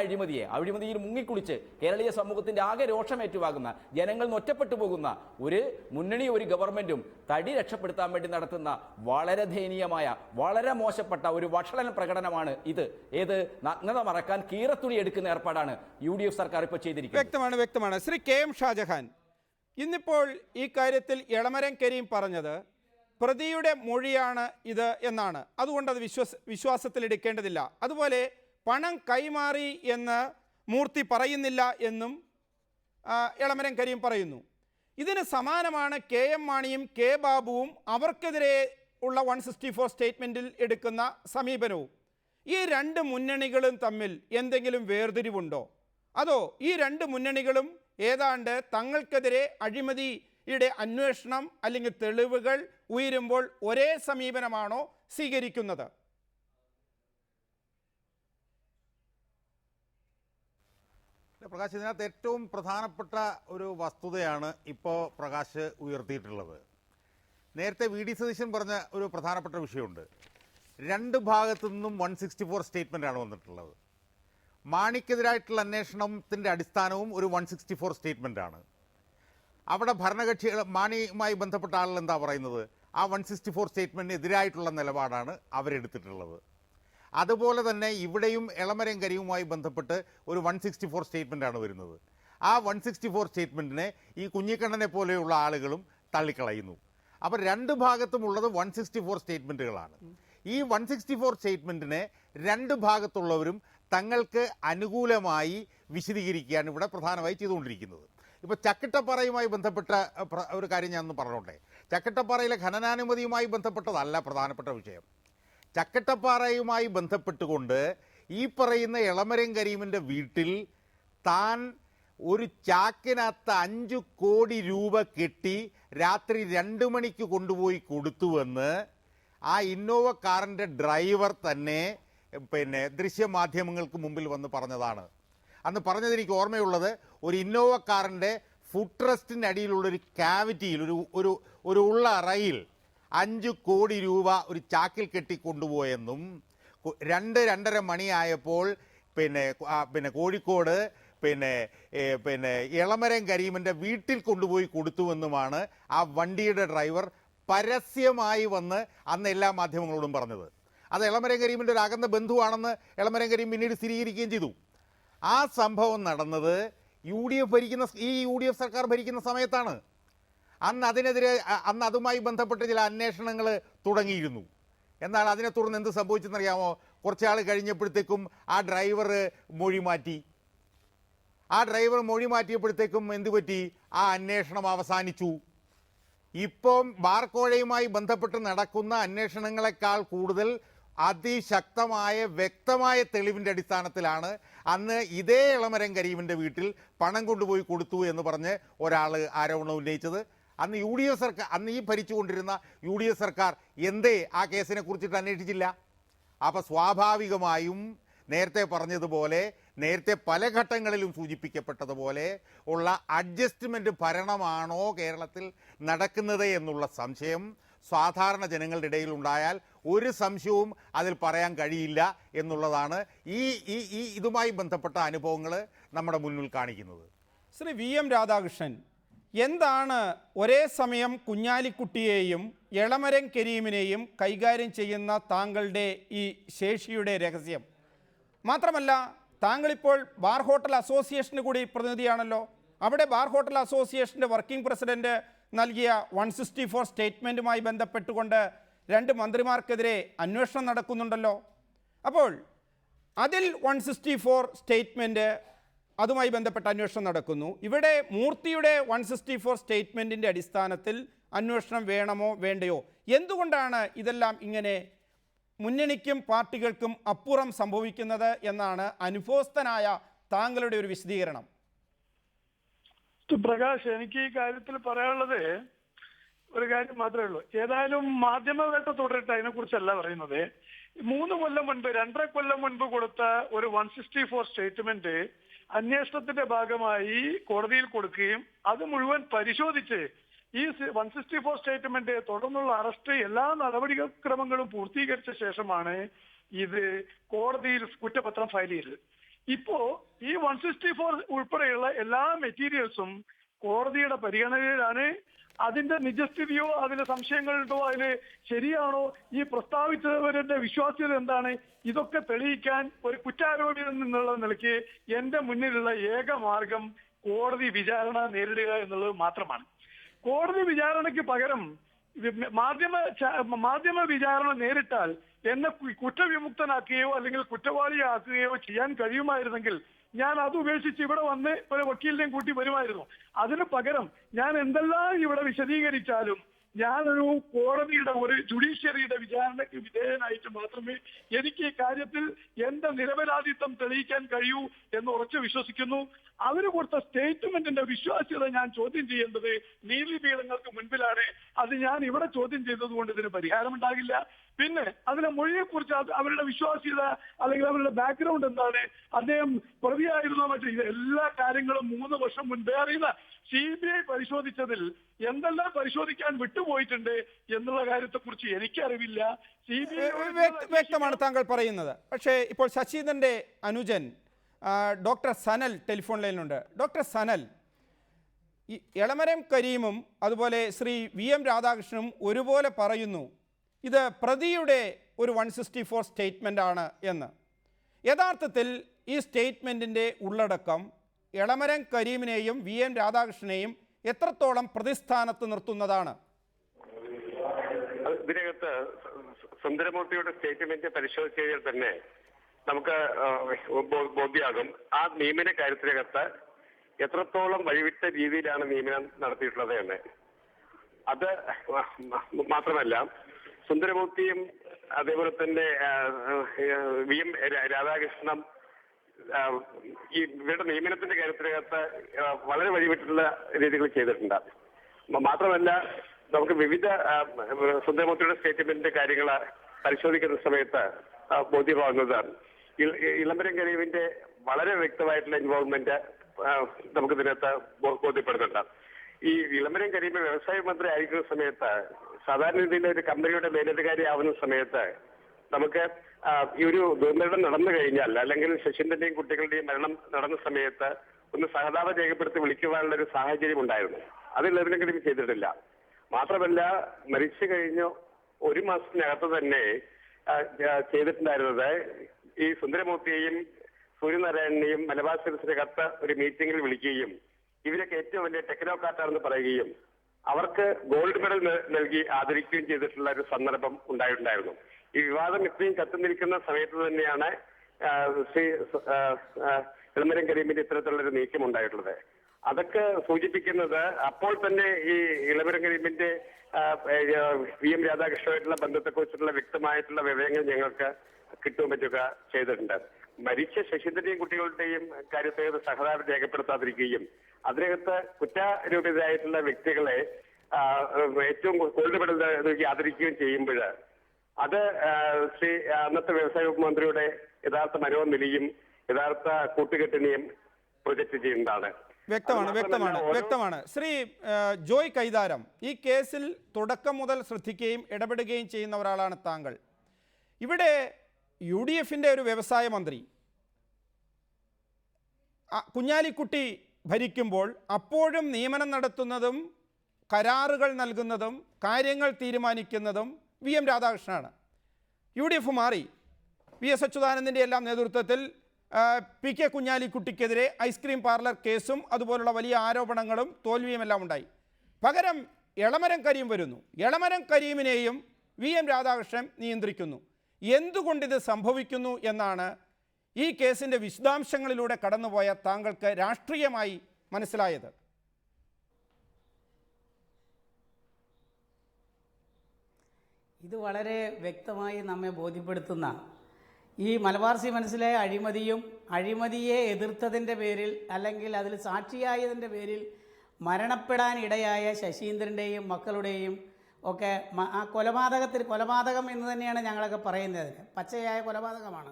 അഴിമതിയിൽ മുങ്ങിക്കുളിച്ച് കേരളീയ സമൂഹത്തിന്റെ ആകെ രോഷമേറ്റുവാകുന്ന ജനങ്ങൾ ഒറ്റപ്പെട്ടു പോകുന്ന ഒരു മുന്നണി ഒരു ഗവൺമെന്റും തടി രക്ഷപ്പെടുത്താൻ വേണ്ടി നടത്തുന്ന വളരെ ദയനീയമായ വളരെ മോശപ്പെട്ട ഒരു വഷളൻ പ്രകടനമാണ് ഇത്. ഏത് നഗ്നത മറക്കാൻ കീറത്തുണി എടുക്കുന്ന ഏർപ്പാടാണ് UDF സർക്കാർ ഇപ്പോൾ ചെയ്തിരിക്കുന്നത്. വ്യക്തമാണ്. ശ്രീ KM ഷാജഹാൻ, ഇന്നിപ്പോൾ ഈ കാര്യത്തിൽ എളമരം കരീം പറഞ്ഞത് പ്രതിയുടെ മൊഴിയാണ് ഇത് എന്നാണ്. അതുകൊണ്ട് അത് വിശ്വാസത്തിലെടുക്കേണ്ടതില്ല. അതുപോലെ പണം കൈമാറി എന്ന് മൂർത്തി പറയുന്നില്ല എന്നും എളമരം കരീം പറയുന്നു. ഇതിന് സമാനമാണ് KM മാണിയും K ബാബുവും അവർക്കെതിരെ ഉള്ള 164 സ്റ്റേറ്റ്മെൻറ്റിൽ എടുക്കുന്ന സമീപനവും. ഈ രണ്ട് മുന്നണികളും തമ്മിൽ എന്തെങ്കിലും വേർതിരിവുണ്ടോ? അതോ ഈ രണ്ട് മുന്നണികളും ഏതാണ്ട് തങ്ങൾക്കെതിരെ അഴിമതിയുടെ അന്വേഷണം അല്ലെങ്കിൽ തെളിവുകൾ ഉയരുമ്പോൾ ഒരേ സമീപനമാണോ സ്വീകരിക്കുന്നത്? പ്രകാശ്, ഇതിനകത്ത് ഏറ്റവും പ്രധാനപ്പെട്ട ഒരു വസ്തുതയാണ് ഇപ്പോൾ പ്രകാശ് ഉയർത്തിയിട്ടുള്ളത്. നേരത്തെ VD സതീശൻ പറഞ്ഞ ഒരു പ്രധാനപ്പെട്ട വിഷയമുണ്ട്. രണ്ട് ഭാഗത്തു നിന്നും 164 സ്റ്റേറ്റ്മെൻറ്റാണ് വന്നിട്ടുള്ളത്. മാണിക്കെതിരായിട്ടുള്ള അന്വേഷണത്തിൻ്റെ അടിസ്ഥാനവും ഒരു 164 സ്റ്റേറ്റ്മെൻറ്റാണ്. അവിടെ ഭരണകക്ഷികൾ മാണിയുമായി ബന്ധപ്പെട്ട ആളുകൾ എന്താ പറയുന്നത്? ആ 164 സ്റ്റേറ്റ്മെൻറ്റിന് എതിരായിട്ടുള്ള നിലപാടാണ് അവരെടുത്തിട്ടുള്ളത്. അതുപോലെ തന്നെ ഇവിടെയും എളമരം കരീമുമായി ബന്ധപ്പെട്ട് ഒരു 164 സ്റ്റേറ്റ്മെൻറ്റാണ് വരുന്നത്. ആ 164 സ്റ്റേറ്റ്മെൻറ്റിനെ ഈ കുഞ്ഞിക്കണ്ണനെ പോലെയുള്ള ആളുകളും തള്ളിക്കളയുന്നു. അപ്പോൾ രണ്ട് ഭാഗത്തുമുള്ളത് 164 സ്റ്റേറ്റ്മെൻറ്റുകളാണ്. ഈ 164 സ്റ്റേറ്റ്മെൻറ്റിനെ രണ്ട് ഭാഗത്തുള്ളവരും തങ്ങൾക്ക് അനുകൂലമായി വിശദീകരിക്കുകയാണ് ഇവിടെ പ്രധാനമായി ചെയ്തുകൊണ്ടിരിക്കുന്നത്. ഇപ്പോൾ ചക്കിട്ടപ്പാറയുമായി ബന്ധപ്പെട്ട ഒരു കാര്യം ഞാൻ ഒന്ന് പറഞ്ഞോട്ടെ. ചക്കിട്ടപ്പാറയിലെ ഖനനാനുമതിയുമായി ബന്ധപ്പെട്ടതല്ല പ്രധാനപ്പെട്ട വിഷയം. ചക്കിട്ടപ്പാറയുമായി ബന്ധപ്പെട്ടുകൊണ്ട് ഈ പറയുന്ന എളമരം കരീമിൻ്റെ വീട്ടിൽ താൻ ഒരു ചാക്കിനകത്ത് 5 കോടി രൂപ കെട്ടി രാത്രി 2 മണിക്ക് കൊണ്ടുപോയി കൊടുത്തുവെന്ന് ആ ഇന്നോവ കാറിൻ്റെ ഡ്രൈവർ തന്നെ ദൃശ്യമാധ്യമങ്ങൾക്ക് മുമ്പിൽ വന്ന് പറഞ്ഞതാണ്. അന്ന് പറഞ്ഞത് എനിക്ക് ഓർമ്മയുള്ളത്, ഒരു ഇന്നോവ കാറിൻ്റെ ഫുഡ് റെസ്റ്റിൻ്റെ അടിയിലുള്ളൊരു ക്യാവിറ്റിയിൽ ഒരു ഉള്ള അറയിൽ 5 കോടി രൂപ ഒരു ചാക്കിൽ കെട്ടിക്കൊണ്ടുപോയെന്നും 2-2:30 മണിയായപ്പോൾ കോഴിക്കോട് എളമരം കരീമിൻ്റെ വീട്ടിൽ കൊണ്ടുപോയി കൊടുത്തുവെന്നുമാണ് ആ വണ്ടിയുടെ ഡ്രൈവർ പരസ്യമായി വന്ന് അന്ന് എല്ലാ മാധ്യമങ്ങളോടും പറഞ്ഞത്. അത് എളമരം കരീമിൻ്റെ ഒരു അകന്ന ബന്ധുവാണെന്ന് എളമരം കരീം പിന്നീട് സ്ഥിരീകരിക്കുകയും ചെയ്തു. ആ സംഭവം നടന്നത് UDF സർക്കാർ ഭരിക്കുന്ന സമയത്താണ്. അന്ന് അതുമായി ബന്ധപ്പെട്ട് ചില അന്വേഷണങ്ങൾ തുടങ്ങിയിരുന്നു. എന്നാൽ അതിനെ തുടർന്ന് എന്ത് സംഭവിച്ചെന്നറിയാമോ? കുറച്ചാൾ കഴിഞ്ഞപ്പോഴത്തേക്കും ആ ഡ്രൈവർ മൊഴി മാറ്റിയപ്പോഴത്തേക്കും എന്തു പറ്റി? ആ അന്വേഷണം അവസാനിച്ചു. ഇപ്പം ബാർക്കോഴയുമായി ബന്ധപ്പെട്ട് നടക്കുന്ന അന്വേഷണങ്ങളെക്കാൾ കൂടുതൽ അതിശക്തമായ വ്യക്തമായ തെളിവിൻ്റെ അടിസ്ഥാനത്തിലാണ് അന്ന് ഇതേ ഇളമരം കരീമിൻ്റെ വീട്ടിൽ പണം കൊണ്ടുപോയി കൊടുത്തു എന്ന് പറഞ്ഞ് ഒരാൾ ആരോപണം ഉന്നയിച്ചത്. അന്ന് UDF സർക്കാർ, അന്ന് ഈ ഭരിച്ചുകൊണ്ടിരുന്ന UDF സർക്കാർ എന്തേ ആ കേസിനെ കുറിച്ചിട്ട് അന്വേഷിച്ചില്ല? അപ്പോൾ സ്വാഭാവികമായും നേരത്തെ പറഞ്ഞതുപോലെ, നേരത്തെ പല ഘട്ടങ്ങളിലും സൂചിപ്പിക്കപ്പെട്ടതുപോലെ ഉള്ള അഡ്ജസ്റ്റ്മെൻറ്റ് ഭരണമാണോ കേരളത്തിൽ നടക്കുന്നത് എന്നുള്ള സംശയം സാധാരണ ജനങ്ങളുടെ ഇടയിൽ ഉണ്ടായാൽ ഒരു സംശയവും അതിൽ പറയാൻ കഴിയില്ല എന്നുള്ളതാണ് ഈ ഇതുമായി ബന്ധപ്പെട്ട അനുഭവങ്ങൾ നമ്മുടെ മുന്നിൽ കാണിക്കുന്നത്. ശ്രീ VM രാധാകൃഷ്ണൻ, എന്താണ് ഒരേ സമയം കുഞ്ഞാലിക്കുട്ടിയെയും എളമരം കരീമിനെയും കൈകാര്യം ചെയ്യുന്ന താങ്കളുടെ ഈ ശേഷിയുടെ രഹസ്യം? മാത്രമല്ല, താങ്കളിപ്പോൾ ബാർ ഹോട്ടൽ അസോസിയേഷന് കൂടി പ്രതിനിധിയാണല്ലോ. അവിടെ ബാർ ഹോട്ടൽ അസോസിയേഷൻ്റെ വർക്കിംഗ് പ്രസിഡന്റ് നൽകിയ 164 സ്റ്റേറ്റ്മെൻറ്റുമായി ബന്ധപ്പെട്ടുകൊണ്ട് 2 മന്ത്രിമാർക്കെതിരെ അന്വേഷണം നടക്കുന്നുണ്ടല്ലോ. അപ്പോൾ അതിൽ 164 സ്റ്റേറ്റ്മെൻറ്റ്, അതുമായി ബന്ധപ്പെട്ട അന്വേഷണം നടക്കുന്നു. ഇവിടെ മൂർത്തിയുടെ 164 സ്റ്റേറ്റ്മെൻറ്റിൻ്റെ അടിസ്ഥാനത്തിൽ അന്വേഷണം വേണമോ വേണ്ടയോ? എന്തുകൊണ്ടാണ് ഇതെല്ലാം ഇങ്ങനെ മുന്നണിക്കും പാർട്ടികൾക്കും അപ്പുറം സംഭവിക്കുന്നത് എന്നാണ് അനുഭവസ്ഥനായ താങ്കളുടെ ഒരു വിശദീകരണം? പ്രകാശ്, എനിക്ക് ഈ കാര്യത്തിൽ പറയാനുള്ളത് ഒരു കാര്യം മാത്രമേ ഉള്ളൂ. ഏതായാലും മാധ്യമവേട്ട തുടരട്ടെ, അതിനെ കുറിച്ചല്ല പറയുന്നത്. 3 കൊല്ലം മുൻപ്, 2.5 കൊല്ലം മുൻപ് കൊടുത്ത ഒരു 164 സ്റ്റേറ്റ്മെന്റ് അന്വേഷണത്തിന്റെ ഭാഗമായി കോടതിയിൽ കൊടുക്കുകയും അത് മുഴുവൻ പരിശോധിച്ച് ഈ 164 സ്റ്റേറ്റ്മെന്റ് തുടർന്നുള്ള അറസ്റ്റ് എല്ലാ നടപടിക്രമങ്ങളും പൂർത്തീകരിച്ച ശേഷമാണ് ഇത് കോടതിയിൽ കുറ്റപത്രം ഫയൽ ചെയ്തത്. ഇപ്പോ ഈ 164 ഉൾപ്പെടെയുള്ള എല്ലാ മെറ്റീരിയൽസും കോടതിയുടെ പരിഗണനയിലാണ്. അതിന്റെ നിജസ്ഥിതിയോ അതിന്റെ സംശയങ്ങളുണ്ടോ, അതിന് ശരിയാണോ, ഈ പ്രസ്താവിച്ചവരുടെ വിശ്വാസ്യത എന്താണ്, ഇതൊക്കെ തെളിയിക്കാൻ ഒരു കുറ്റാരോപിതൻ എന്നുള്ള നിലയ്ക്ക് എന്റെ മുന്നിലുള്ള ഏക മാർഗം കോടതി വിചാരണ നേരിടുക എന്നുള്ളത് മാത്രമാണ്. കോടതി വിചാരണയ്ക്ക് പകരം മാധ്യമ വിചാരണ നേരിട്ടാൽ എന്നെ കുറ്റവിമുക്തനാക്കുകയോ അല്ലെങ്കിൽ കുറ്റവാളിയാക്കുകയോ ചെയ്യാൻ കഴിയുമായിരുന്നെങ്കിൽ ഞാൻ അത് ഉപേക്ഷിച്ച് ഇവിടെ വന്ന് ഒരു വക്കീലിനെയും കൂട്ടി വരുമായിരുന്നു. അതിന് പകരം ഞാൻ എന്തെല്ലാം ഇവിടെ വിശദീകരിച്ചാലും ഞാനൊരു കോടതിയുടെ, ഒരു ജുഡീഷ്യറിയുടെ വിചാരണയ്ക്ക് വിധേയനായിട്ട് മാത്രമേ എനിക്ക് ഈ കാര്യത്തിൽ എന്റെ നിരപരാധിത്വം തെളിയിക്കാൻ കഴിയൂ എന്ന് ഉറച്ചു വിശ്വസിക്കുന്നു. അവര് കൊടുത്ത സ്റ്റേറ്റ്മെന്റിന്റെ വിശ്വാസ്യത ഞാൻ ചോദ്യം ചെയ്യേണ്ടത് നീതിപീഠങ്ങൾക്ക് മുൻപിലാണ്. അത് ഞാൻ ഇവിടെ ചോദ്യം ചെയ്തത് കൊണ്ട് ഇതിന് പരിഹാരമുണ്ടാകില്ല. പിന്നെ അതിലെ മൊഴിയെക്കുറിച്ച് അവരുടെ വിശ്വാസ്യത അല്ലെങ്കിൽ അവരുടെ ബാക്ക്ഗ്രൗണ്ട് എന്താണ്, അദ്ദേഹം പ്രതിയായിരുന്നോ മറ്റു, ഇത് എല്ലാ കാര്യങ്ങളും 3 വർഷം മുൻപേ അറിയുന്ന CBI പരിശോധിച്ചതിൽ എന്തെല്ലാം പരിശോധിക്കാൻ വിട്ടുപോയിട്ടുണ്ട് എന്നുള്ള കാര്യത്തെക്കുറിച്ച് എനിക്കറിവില്ല. വ്യക്തമാണ് താങ്കൾ പറയുന്നത്. പക്ഷേ ഇപ്പോൾ ശശീന്ദ്രൻ്റെ അനുജൻ ഡോക്ടർ സനൽ ടെലിഫോൺ ലൈനിലുണ്ട്. ഡോക്ടർ സനൽ, ഈ എളമരം കരീമും അതുപോലെ ശ്രീ VM രാധാകൃഷ്ണനും ഒരുപോലെ പറയുന്നു ഇത് പ്രതിയുടെ ഒരു 164 സ്റ്റേറ്റ്മെൻ്റ് ആണ് എന്ന്. യഥാർത്ഥത്തിൽ ഈ സ്റ്റേറ്റ്മെൻറ്റിൻ്റെ ഉള്ളടക്കം എളമരം കരീമിനെയും VM രാധാകൃഷ്ണനെയും എത്രത്തോളം പ്രതിസ്ഥാനത്ത് നിർത്തുന്നതാണ്? ഇതിനകത്ത് സുന്ദരമൂർത്തിയുടെ സ്റ്റേറ്റ്മെന്റ് പരിശോധിച്ച് കഴിഞ്ഞാൽ തന്നെ നമുക്ക് ബോധ്യമാകും ആ നിയമന കാര്യത്തിനകത്ത് എത്രത്തോളം വഴിവിട്ട രീതിയിലാണ് നിയമനം നടത്തിയിട്ടുള്ളത് എന്ന്. അത് മാത്രമല്ല, സുന്ദരമൂർത്തിയും അതേപോലെ തന്നെ VM രാധാകൃഷ്ണൻ ഈ ഇവരുടെ നിയമനത്തിന്റെ കാര്യത്തിനകത്ത് വളരെ വഴിവിട്ടുള്ള രീതികൾ ചെയ്തിട്ടുണ്ട്. മാത്രമല്ല, നമുക്ക് വിവിധ സുന്ദരമൂർത്തിയുടെ സ്റ്റേറ്റ്മെന്റിന്റെ കാര്യങ്ങൾ പരിശോധിക്കുന്ന സമയത്ത് ബോധ്യമാകുന്നത് ഇളമരം കരീമിന്റെ വളരെ വ്യക്തമായിട്ടുള്ള ഇൻവോൾവ്മെന്റ് നമുക്ക് ഇതിനകത്ത് ബോധ്യപ്പെടുന്നുണ്ട്. ഈ ഇളമരം കരീം വ്യവസായ മന്ത്രി ആയിരിക്കുന്ന സമയത്ത്, സാധാരണ രീതിയിൽ ഒരു കമ്പനിയുടെ മേലധികാരി ആവുന്ന സമയത്ത് നമുക്ക് ഈ ഒരു ദുർമരണം നടന്നു കഴിഞ്ഞാൽ, അല്ലെങ്കിൽ ശശീന്ദ്രന്റെയും കുട്ടികളുടെയും മരണം നടന്ന സമയത്ത് ഒന്ന് സഹതാപം രേഖപ്പെടുത്തി വിളിക്കുവാനുള്ള ഒരു സാഹചര്യം ഉണ്ടായിരുന്നു. അത് ഇളമരം കരീം ചെയ്തിട്ടില്ല. മാത്രമല്ല, മരിച്ചു കഴിഞ്ഞ് 1 മാസത്തിനകത്ത് തന്നെ ചെയ്തിട്ടുണ്ടായിരുന്നത് ഈ സുന്ദരമൂർത്തിയെയും സൂര്യനാരായണനെയും മലബാർ സിമന്റ്സിന്റെ കത്ത് ഒരു മീറ്റിംഗിൽ വിളിക്കുകയും ഇവരൊക്കെ ഏറ്റവും വലിയ ടെക്നോക്രാറ്റാണെന്ന് പറയുകയും അവർക്ക് ഗോൾഡ് മെഡൽ നൽകി ആദരിക്കുകയും ചെയ്തിട്ടുള്ള ഒരു സന്ദർഭം ഉണ്ടായിട്ടുണ്ടായിരുന്നു. ഈ വിവാദം ഇത്രയും കത്തുനിൽക്കുന്ന സമയത്ത് തന്നെയാണ് ശ്രീ എളമരം കരീമിന്റെ ഇത്തരത്തിലുള്ളൊരു നീക്കം ഉണ്ടായിട്ടുള്ളത്. അതൊക്കെ സൂചിപ്പിക്കുന്നത് അപ്പോൾ തന്നെ ഈ എളമരം കരീമിന്റെ VM രാധാകൃഷ്ണനുമായിട്ടുള്ള ബന്ധത്തെക്കുറിച്ചുള്ള വ്യക്തമായിട്ടുള്ള വിവരങ്ങൾ ഞങ്ങൾക്ക് കിട്ടുകയും പറ്റുക ചെയ്തിട്ടുണ്ട്. മരിച്ച ശശീന്ദ്രന്റെയും കുട്ടികളുടെയും കാര്യത്തെ സഹതാപം രേഖപ്പെടുത്താതിരിക്കുകയും അതിനകത്ത് കുറ്റാരോപിതരായിട്ടുള്ള വ്യക്തികളെ ഏറ്റവും ഗോൾഡ് മെഡൽ നൽകി ആദരിക്കുകയും ചെയ്യുമ്പോൾ അത് ശ്രീ അന്നത്തെ വ്യവസായ വകുപ്പ് മന്ത്രിയുടെ യഥാർത്ഥ മനോനിലയും യഥാർത്ഥ കൂട്ടുകെട്ടിനെയും പ്രൊജക്ട് ചെയ്യുന്നതാണ്. വ്യക്തമാണ്. ശ്രീ ജോയ് കൈതാരം, ഈ കേസിൽ തുടക്കം മുതൽ ശ്രദ്ധിക്കുകയും ഇടപെടുകയും ചെയ്യുന്ന ഒരാളാണ് താങ്കൾ. ഇവിടെ UDFന്റെ ഒരു വ്യവസായ മന്ത്രി കുഞ്ഞാലിക്കുട്ടി ഭരിക്കുമ്പോൾ അപ്പോഴും നിയമനം നടത്തുന്നതും കരാറുകൾ നൽകുന്നതും കാര്യങ്ങൾ തീരുമാനിക്കുന്നതും VM രാധാകൃഷ്ണനാണ്. UDF മാറി. VS അച്യുതാനന്ദൻ്റെ എല്ലാം നേതൃത്വത്തിൽ PK കുഞ്ഞാലിക്കുട്ടിക്കെതിരെ ഐസ്ക്രീം പാർലർ കേസും അതുപോലുള്ള വലിയ ആരോപണങ്ങളും തോൽവിയും എല്ലാം ഉണ്ടായി. പകരം എളമരം കരീം വരുന്നു. എളമരം കരീമിനെയും VM രാധാകൃഷ്ണൻ നിയന്ത്രിക്കുന്നു. എന്തുകൊണ്ടിത് സംഭവിക്കുന്നു എന്നാണ് ഈ കേസിൻ്റെ വിശദാംശങ്ങളിലൂടെ കടന്നുപോയ താങ്കൾക്ക് രാഷ്ട്രീയമായി മനസ്സിലായത്? ഇത് വളരെ വ്യക്തമായി നമ്മെ ബോധ്യപ്പെടുത്തുന്ന ഈ മലബാർ സിമന്റ്സിലെ അഴിമതിയെ എതിർത്തതിൻ്റെ പേരിൽ അല്ലെങ്കിൽ അതിൽ സാക്ഷിയായതിൻ്റെ പേരിൽ മരണപ്പെടാനിടയായ ശശീന്ദ്രൻ്റെയും മക്കളുടെയും ഒക്കെ ആ കൊലപാതകം എന്ന് തന്നെയാണ് ഞങ്ങളൊക്കെ പറയുന്നത്. പച്ചയായ കൊലപാതകമാണ്.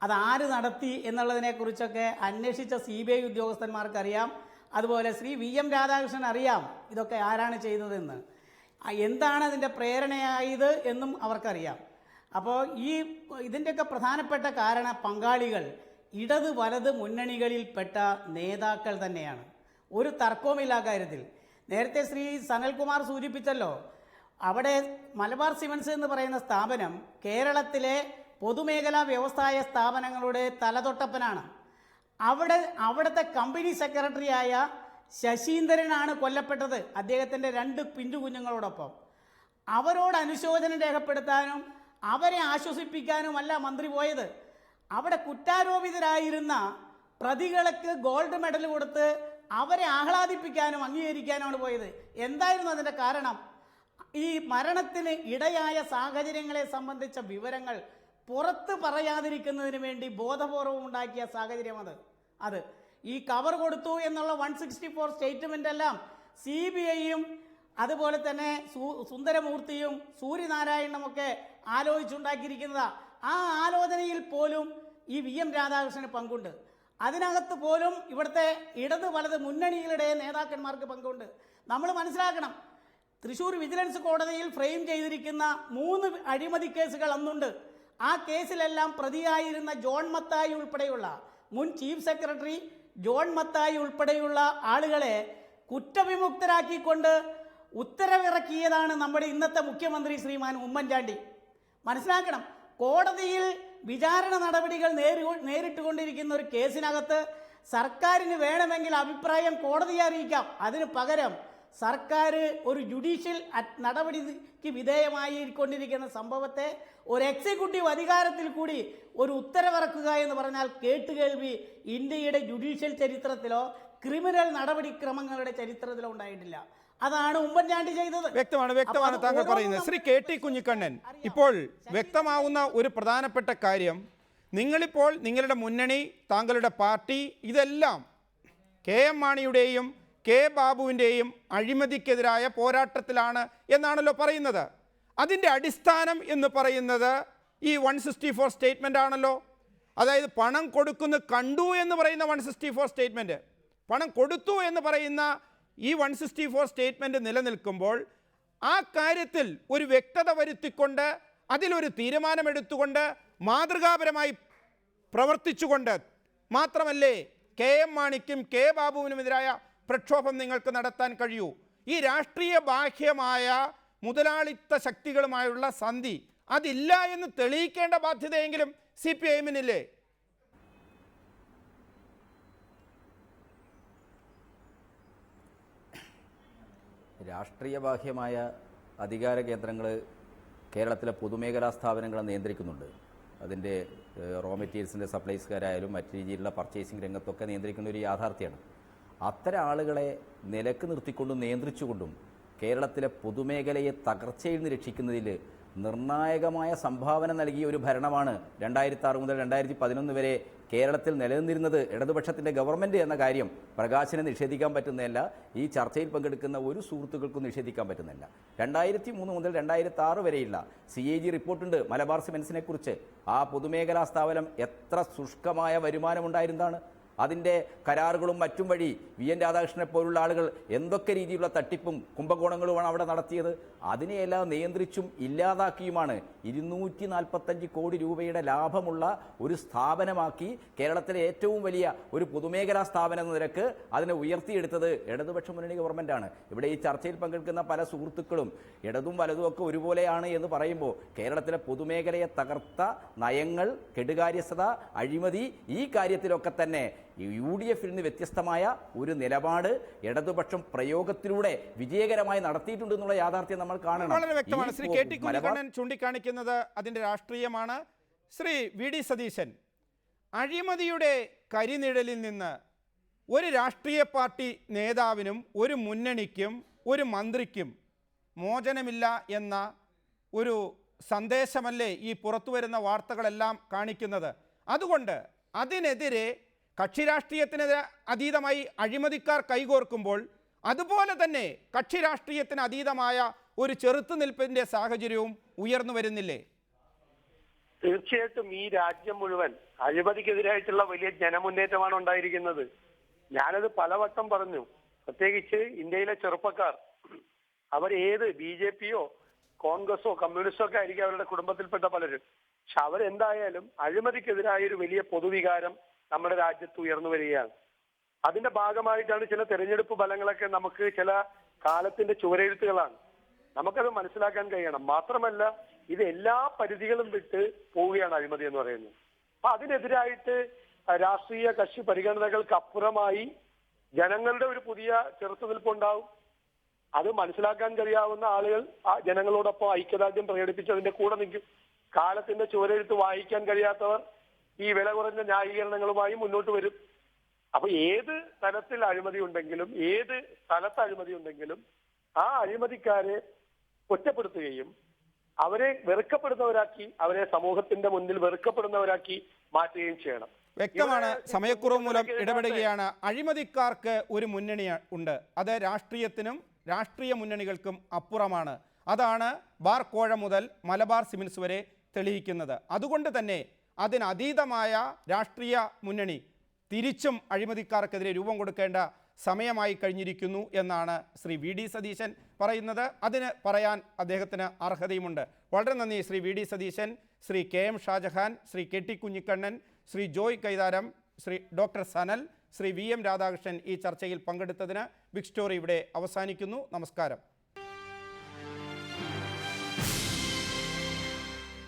അതാര് നടത്തി എന്നുള്ളതിനെക്കുറിച്ചൊക്കെ അന്വേഷിച്ച CBI ഉദ്യോഗസ്ഥന്മാർക്കറിയാം. അതുപോലെ ശ്രീ VM രാധാകൃഷ്ണൻ അറിയാം ഇതൊക്കെ ആരാണ് ചെയ്തതെന്ന്, എന്താണ് അതിൻ്റെ പ്രേരണയായത് എന്നും അവർക്കറിയാം. അപ്പോൾ ഇതിൻ്റെയൊക്കെ പ്രധാനപ്പെട്ട പങ്കാളികൾ ഇടത് വലത് മുന്നണികളിൽപ്പെട്ട നേതാക്കൾ തന്നെയാണ്. ഒരു തർക്കവുമില്ല കാര്യത്തിൽ. നേരത്തെ ശ്രീ സനൽകുമാർ സൂചിപ്പിച്ചല്ലോ, അവിടെ മലബാർ സിമന്റ്സ് എന്ന് പറയുന്ന സ്ഥാപനം കേരളത്തിലെ പൊതുമേഖലാ വ്യവസായ സ്ഥാപനങ്ങളുടെ തലതൊട്ടപ്പനാണ്. അവിടുത്തെ കമ്പനി സെക്രട്ടറിയായ ശശീന്ദ്രനാണ് കൊല്ലപ്പെട്ടത് അദ്ദേഹത്തിൻ്റെ 2 പിഞ്ചു കുഞ്ഞുങ്ങളോടൊപ്പം. അവരോട് അനുശോചനം രേഖപ്പെടുത്താനും അവരെ ആശ്വസിപ്പിക്കാനുമല്ല മന്ത്രി പോയത്. അവിടെ കുറ്റാരോപിതരായിരുന്ന പ്രതികൾക്ക് ഗോൾഡ് മെഡൽ കൊടുത്ത് അവരെ ആഹ്ലാദിപ്പിക്കാനും അംഗീകരിക്കാനുമാണ് പോയത്. എന്തായിരുന്നു അതിൻ്റെ കാരണം? ഈ മരണത്തിന് ഇടയായ സാഹചര്യങ്ങളെ സംബന്ധിച്ച വിവരങ്ങൾ പുറത്ത് പറയാതിരിക്കുന്നതിന് വേണ്ടി ബോധപൂർവം ഉണ്ടാക്കിയ സാഹചര്യം അത് ഈ കവർ കൊടുത്തു എന്നുള്ള 164 സ്റ്റേറ്റ്മെൻ്റ് എല്ലാം CBIയും അതുപോലെ തന്നെ സുന്ദരമൂർത്തിയും സൂര്യനാരായണനുമൊക്കെ ആലോചിച്ചുണ്ടാക്കിയിരിക്കുന്നതാണ്. ആ ആലോചനയിൽ പോലും ഈ VM രാധാകൃഷ്ണന് പങ്കുണ്ട്. അതിനകത്ത് പോലും ഇവിടുത്തെ ഇടത് വലത് മുന്നണികളുടെ നേതാക്കന്മാർക്ക് പങ്കുണ്ട്. നമ്മൾ മനസ്സിലാക്കണം, തൃശ്ശൂർ വിജിലൻസ് കോടതിയിൽ ഫ്രെയിം ചെയ്തിരിക്കുന്ന 3 അഴിമതി കേസുകൾ അന്നുണ്ട്. ആ കേസിലെല്ലാം പ്രതിയായിരുന്ന ജോൺ മത്തായി ഉൾപ്പെടെയുള്ള മുൻ ചീഫ് സെക്രട്ടറി ജോൺ മത്തായി ഉൾപ്പെടെയുള്ള ആളുകളെ കുറ്റവിമുക്തരാക്കിക്കൊണ്ട് ഉത്തരവിറക്കിയതാണ് നമ്മുടെ ഇന്നത്തെ മുഖ്യമന്ത്രി ശ്രീമാൻ ഉമ്മൻചാണ്ടി. മനസ്സിലാക്കണം, കോടതിയിൽ വിചാരണ നടപടികൾ നേരിട്ടുകൊണ്ടിരിക്കുന്ന ഒരു കേസിനകത്ത് സർക്കാരിന് വേണമെങ്കിൽ അഭിപ്രായം കോടതിയെ അറിയിക്കാം. അതിന് പകരം സർക്കാർ ഒരു ജുഡീഷ്യൽ നടപടിക്ക് വിധേയമായിക്കൊണ്ടിരിക്കുന്ന സംഭവത്തെ ഒരു എക്സിക്യൂട്ടീവ് അധികാരത്തിൽ കൂടി ഒരു ഉത്തരവിറക്കുക എന്ന് പറഞ്ഞാൽ കേട്ടുകേൾവി ഇന്ത്യയുടെ ജുഡീഷ്യൽ ചരിത്രത്തിലോ ക്രിമിനൽ നടപടിക്രമങ്ങളുടെ ചരിത്രത്തിലോ ഉണ്ടായിട്ടില്ല. അതാണ് ഉമ്മൻചാണ്ടി ചെയ്തത്. വ്യക്തമാണ് താങ്കൾ പറയുന്നത്. ശ്രീ KT കുഞ്ഞിക്കണ്ണൻ, ഇപ്പോൾ വ്യക്തമാവുന്ന ഒരു പ്രധാനപ്പെട്ട കാര്യം, നിങ്ങളിപ്പോൾ നിങ്ങളുടെ മുന്നണി, താങ്കളുടെ പാർട്ടി ഇതെല്ലാം KM മാണിയുടെയും K ബാബുവിൻ്റെയും അഴിമതിക്കെതിരായ പോരാട്ടത്തിലാണ് എന്നാണല്ലോ പറയുന്നത്. അതിൻ്റെ അടിസ്ഥാനം എന്ന് പറയുന്നത് ഈ 164 സ്റ്റേറ്റ്മെൻ്റ് ആണല്ലോ. അതായത് പണം കൊടുക്കുന്നു കണ്ടു എന്ന് പറയുന്ന 164 സ്റ്റേറ്റ്മെൻറ്റ്, പണം കൊടുത്തു എന്ന് പറയുന്ന ഈ 164 സ്റ്റേറ്റ്മെൻറ്റ് നിലനിൽക്കുമ്പോൾ ആ കാര്യത്തിൽ ഒരു വ്യക്തത വരുത്തിക്കൊണ്ട് അതിലൊരു തീരുമാനമെടുത്തുകൊണ്ട് മാതൃകാപരമായി പ്രവർത്തിച്ചുകൊണ്ട് മാത്രമല്ലേ KM മാണിക്കും K ബാബുവിനുമെതിരായ പ്രക്ഷോഭം നിങ്ങൾക്ക് നടത്താൻ കഴിയൂ. ഈ രാഷ്ട്രീയ ബാഹ്യമായ മുതലാളിത്ത ശക്തികളുമായുള്ള സന്ധി അതില്ല എന്ന് തെളിയിക്കേണ്ട ബാധ്യതയെങ്കിലും CPIM-നില്ലേ? രാഷ്ട്രീയ ബാഹ്യമായ അധികാര കേന്ദ്രങ്ങൾ കേരളത്തിലെ പൊതുമേഖലാ സ്ഥാപനങ്ങളെ നിയന്ത്രിക്കുന്നുണ്ട്. അതിൻ്റെ റോ മെറ്റീരിയൽസിൻ്റെ സപ്ലൈസുകാരായാലും മറ്റു രീതിയിലുള്ള പർച്ചേസിംഗ് രംഗത്തൊക്കെ നിയന്ത്രിക്കുന്ന ഒരു യാഥാർത്ഥ്യമാണ്. അത്തരം ആളുകളെ നിലക്ക് നിർത്തിക്കൊണ്ടും നിയന്ത്രിച്ചുകൊണ്ടും കേരളത്തിലെ പൊതുമേഖലയെ തകർച്ചയിൽ നിന്ന് രക്ഷിക്കുന്നതിൽ നിർണായകമായ സംഭാവന നൽകിയ ഒരു ഭരണമാണ് 2006 മുതൽ 2011 വരെ കേരളത്തിൽ നിലനിന്നിരുന്നത്. ഇടതുപക്ഷത്തിൻ്റെ ഗവൺമെൻറ് എന്ന കാര്യം പ്രകാശിനെ നിഷേധിക്കാൻ പറ്റുന്നതല്ല, ഈ ചർച്ചയിൽ പങ്കെടുക്കുന്ന ഒരു സുഹൃത്തുക്കൾക്കും നിഷേധിക്കാൻ പറ്റുന്നില്ല. 2003 മുതൽ 2006 വരെയുള്ള CAG റിപ്പോർട്ടുണ്ട് മലബാർ സിമൻസിനെ കുറിച്ച്. ആ പൊതുമേഖലാ സ്ഥാപനം എത്ര ശുഷ്കമായ വരുമാനമുണ്ടായിരുന്നതാണ്. അതിൻ്റെ കരാറുകളും മറ്റും വഴി VN രാധാകൃഷ്ണനെ പോലുള്ള ആളുകൾ എന്തൊക്കെ രീതിയിലുള്ള തട്ടിപ്പും കുംഭകോണങ്ങളുമാണ് അവിടെ നടത്തിയത്. അതിനെയെല്ലാം നിയന്ത്രിച്ചും ഇല്ലാതാക്കിയുമാണ് 245 കോടി രൂപയുടെ ലാഭമുള്ള ഒരു സ്ഥാപനമാക്കി കേരളത്തിലെ ഏറ്റവും വലിയ ഒരു പൊതുമേഖലാ സ്ഥാപനം എന്ന നിരക്ക് അതിനെ ഉയർത്തിയെടുത്തത് ഇടതുപക്ഷ മുന്നണി ഗവൺമെൻറ്റാണ്. ഇവിടെ ഈ ചർച്ചയിൽ പങ്കെടുക്കുന്ന പല സുഹൃത്തുക്കളും ഇടതും വലതും ഒക്കെ ഒരുപോലെയാണ് എന്ന് പറയുമ്പോൾ കേരളത്തിലെ പൊതുമേഖലയെ തകർത്ത നയങ്ങൾ, കെടുകാര്യസ്ഥത, അഴിമതി, ഈ കാര്യത്തിലൊക്കെ തന്നെ UDF നിന്ന് വ്യത്യസ്തമായ ഒരു നിലപാട് ഇടതുപക്ഷം പ്രയോഗത്തിലൂടെ വിജയകരമായി നടത്തിയിട്ടുണ്ടെന്നുള്ള യാഥാർത്ഥ്യം നമ്മൾ കാണണം. വളരെ വ്യക്തമാണ്. ശ്രീ KT കുഞ്ഞിക്കണ്ണൻ ചൂണ്ടിക്കാണിക്കുന്നത് അതിൻ്റെ രാഷ്ട്രീയമാണ്. ശ്രീ VD സതീശൻ, അഴിമതിയുടെ കരിനിഴലിൽ നിന്ന് ഒരു രാഷ്ട്രീയ പാർട്ടി നേതാവിനും ഒരു മുന്നണിക്കും ഒരു മന്ത്രിക്കും മോചനമില്ല എന്ന ഒരു സന്ദേശമല്ലേ ഈ പുറത്തു വരുന്ന വാർത്തകളെല്ലാം കാണിക്കുന്നത്? അതുകൊണ്ട് അതിനെതിരെ കക്ഷി രാഷ്ട്രീയത്തിന് അതീതമായി അഴിമതിക്കാർ കൈകോർക്കുമ്പോൾ അതുപോലെ തന്നെ കക്ഷി രാഷ്ട്രീയത്തിന് അതീതമായ ഒരു ചെറുത്തുനിൽപ്പിൻ്റെ സാഹചര്യവും ഉയർന്നു വരുന്നില്ലേ? തീർച്ചയായിട്ടും ഈ രാജ്യം മുഴുവൻ അഴിമതിക്കെതിരായിട്ടുള്ള വലിയ ജനമുന്നേറ്റമാണ് ഉണ്ടായിരിക്കുന്നത്. ഞാനത് പലവട്ടം പറഞ്ഞു. പ്രത്യേകിച്ച് ഇന്ത്യയിലെ ചെറുപ്പക്കാർ അവർ ഏത് BJPയോ കോൺഗ്രസോ കമ്മ്യൂണിസ്റ്റോ ഒക്കെ ആയിരിക്കും അവരുടെ കുടുംബത്തിൽപ്പെട്ട പലരും. പക്ഷെ അവരെന്തായാലും അഴിമതിക്കെതിരായ ഒരു വലിയ പൊതുവികാരം നമ്മുടെ രാജ്യത്ത് ഉയർന്നു വരികയാണ്. അതിന്റെ ഭാഗമായിട്ടാണ് ചില തെരഞ്ഞെടുപ്പ് ഫലങ്ങളൊക്കെ നമുക്ക് ചില കാലത്തിന്റെ ചുവരെഴുത്തുകളാണ്. നമുക്കത് മനസ്സിലാക്കാൻ കഴിയണം. മാത്രമല്ല ഇത് എല്ലാ പരിധികളും വിട്ട് പോവുകയാണ് അഴിമതി എന്ന് പറയുന്നത്. അപ്പൊ അതിനെതിരായിട്ട് രാഷ്ട്രീയ കക്ഷി പരിഗണനകൾക്ക് അപ്പുറമായി ജനങ്ങളുടെ ഒരു പുതിയ ചെറുത്തുനിൽപ്പുണ്ടാവും. അത് മനസ്സിലാക്കാൻ കഴിയാവുന്ന ആളുകൾ ആ ജനങ്ങളോടൊപ്പം ഐക്യദാർഢ്യം പ്രകടിപ്പിച്ചതിന്റെ കൂടെ നിൽക്കും. കാലത്തിന്റെ ചുവരെഴുത്ത് വായിക്കാൻ കഴിയാത്തവർ ഈ വില കുറഞ്ഞ ന്യായീകരണങ്ങളുമായി മുന്നോട്ട് വരും. അപ്പൊ ഏത് തലത്തിൽ അഴിമതി ഉണ്ടെങ്കിലും ഏത് സ്ഥലത്ത് അഴിമതി ഉണ്ടെങ്കിലും ആ അഴിമതിക്കാരെ ഒറ്റപ്പെടുത്തുകയും അവരെ വെറുക്കപ്പെടുന്നവരാക്കി, അവരെ സമൂഹത്തിന്റെ മുന്നിൽ വെറുക്കപ്പെടുന്നവരാക്കി മാറ്റുകയും ചെയ്യണം. വ്യക്തമാണ്. സമയക്കുറവ് മൂലം ഇടപെടുകയാണ്. അഴിമതിക്കാർക്ക് ഒരു മുന്നണി ഉണ്ട്. അത് രാഷ്ട്രീയത്തിനും രാഷ്ട്രീയ മുന്നണികൾക്കും അപ്പുറമാണ്. അതാണ് ബാർ കോഴ മുതൽ മലബാർ സിമൻസ് വരെ തെളിയിക്കുന്നത്. അതുകൊണ്ട് തന്നെ അതിനതീതമായ രാഷ്ട്രീയ മുന്നണി തിരിച്ചും അഴിമതിക്കാർക്കെതിരെ രൂപം കൊടുക്കേണ്ട സമയമായി കഴിഞ്ഞിരിക്കുന്നു എന്നാണ് ശ്രീ VD സതീശൻ പറയുന്നത്. അതിന് പറയാൻ അദ്ദേഹത്തിന് അർഹതയുമുണ്ട്. വളരെ നന്ദി Shri VD Satheesan, Shri KM Shajahan, Shri KT Kunhikannan, Shri Joy Kaitharam, Shri doctor Sanal, Shri VM Radhakrishnan ഈ ചർച്ചയിൽ പങ്കെടുത്തതിന്. ബിഗ് സ്റ്റോറി ഇവിടെ അവസാനിക്കുന്നു. നമസ്കാരം.